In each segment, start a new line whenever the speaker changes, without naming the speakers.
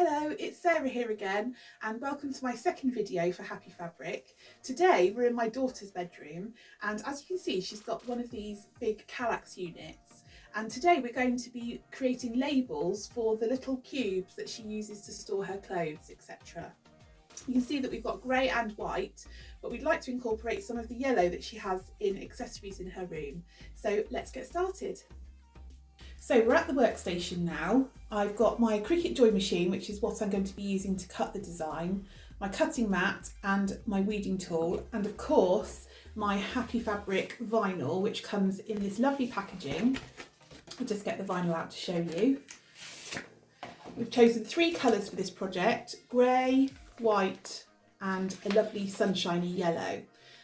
Hello, it's Sarah here again and welcome to my second video for Happy Fabric. Today we're in my daughter's bedroom and as you can see she's got one of these big Kallax units, and today we're going to be creating labels for the little cubes that she uses to store her clothes, etc. You can see that we've got grey and white, but we'd like to incorporate some of the yellow that she has in accessories in her room. So let's get started. So we're at the workstation now. I've got my Cricut Joy machine, which is what I'm going to be using to cut the design, my cutting mat and my weeding tool, and of course my Happy Fabric vinyl, which comes in this lovely packaging. I'll just get the vinyl out to show you. We've chosen 3 colours for this project: grey, white and a lovely sunshiny yellow.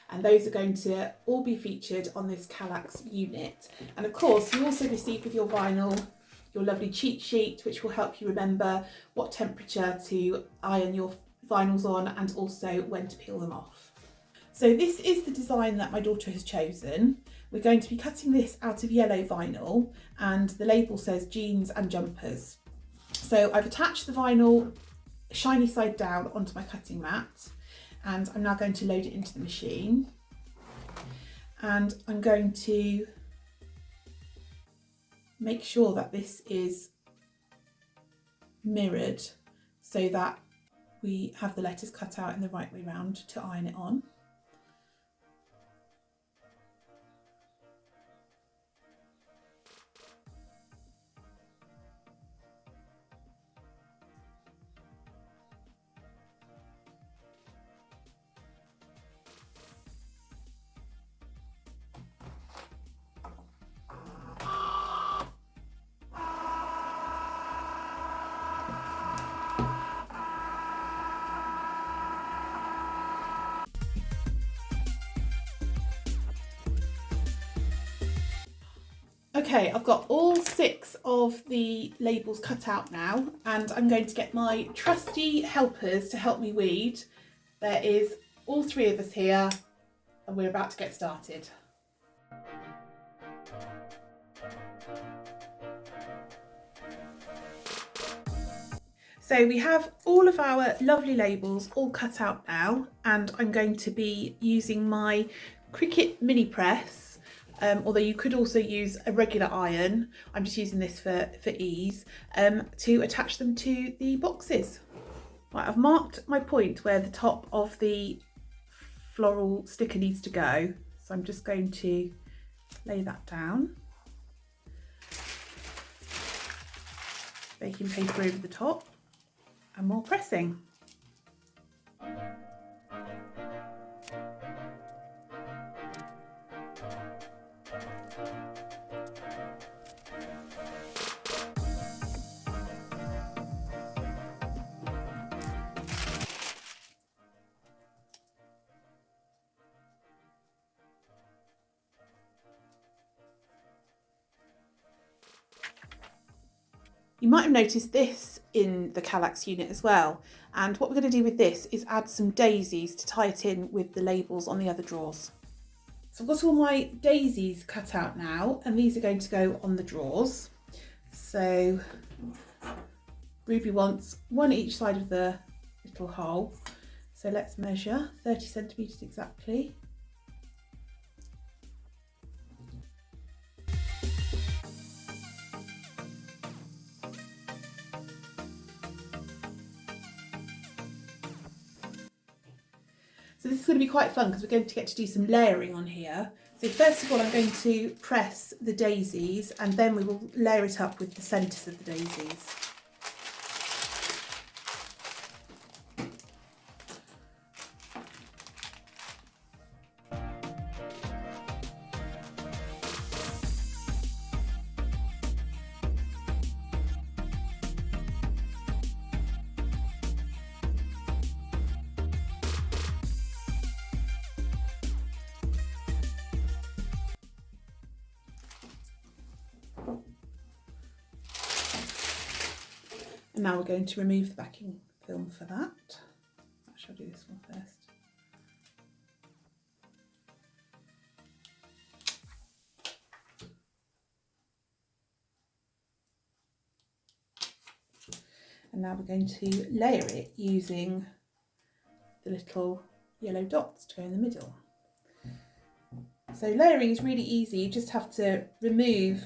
And those are going to all be featured on this Kallax unit. And of course you also receive with your vinyl your lovely cheat sheet, which will help you remember what temperature to iron your vinyls on and also when to peel them off. So this is the design that my daughter has chosen. We're going to be cutting this out of yellow vinyl and the label says jeans and jumpers. So I've attached the vinyl shiny side down onto my cutting mat, and I'm now going to load it into the machine, and I'm going to make sure that this is mirrored so that we have the letters cut out in the right way round to iron it on. Okay, I've got all 6 of the labels cut out now, and I'm going to get my trusty helpers to help me weed. There is all 3 of us here and we're about to get started. So we have all of our lovely labels all cut out now, and I'm going to be using my Cricut mini press. Although you could also use a regular iron, I'm just using this for ease, to attach them to the boxes. Right, I've marked my point where the top of the floral sticker needs to go, so I'm just going to lay that down. Baking paper over the top and more pressing. You might have noticed this in the Kallax unit as well, and what we're going to do with this is add some daisies to tie it in with the labels on the other drawers. So I've got all my daisies cut out now, and these are going to go on the drawers. So Ruby wants 1 each side of the little hole, so let's measure 30 centimetres exactly. So this is going to be quite fun because we're going to get to do some layering on here. So first of all I'm going to press the daisies and then we will layer it up with the centres of the daisies. And now we're going to remove the backing film for that. Actually, I'll do this one first. And now we're going to layer it using the little yellow dots to go in the middle. So layering is really easy. You just have to remove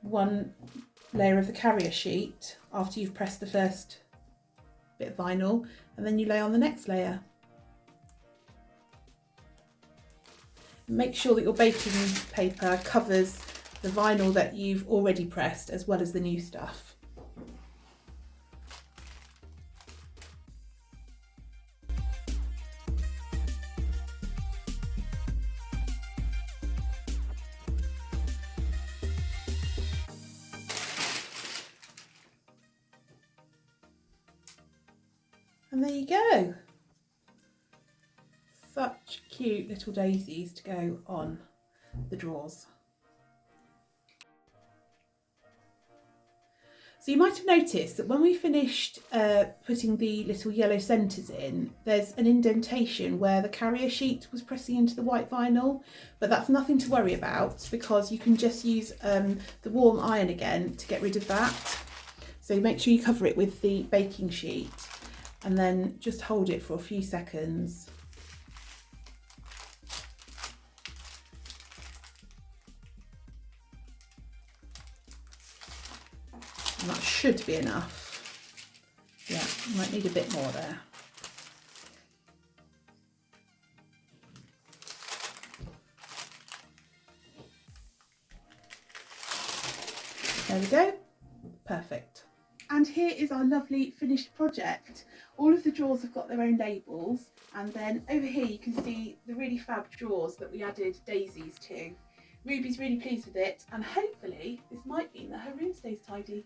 one layer of the carrier sheet after you've pressed the first bit of vinyl, and then you lay on the next layer. Make sure that your baking paper covers the vinyl that you've already pressed as well as the new stuff. And there you go. Such cute little daisies to go on the drawers. So you might have noticed that when we finished putting the little yellow centres in, there's an indentation where the carrier sheet was pressing into the white vinyl, but that's nothing to worry about because you can just use the warm iron again to get rid of that. So make sure you cover it with the baking sheet and then just hold it for a few seconds. And that should be enough. Yeah, you might need a bit more there. There we go, perfect. And here is our lovely finished project. All of the drawers have got their own labels, and then over here you can see the really fab drawers that we added daisies to. Ruby's really pleased with it, and hopefully this might mean that her room stays tidy.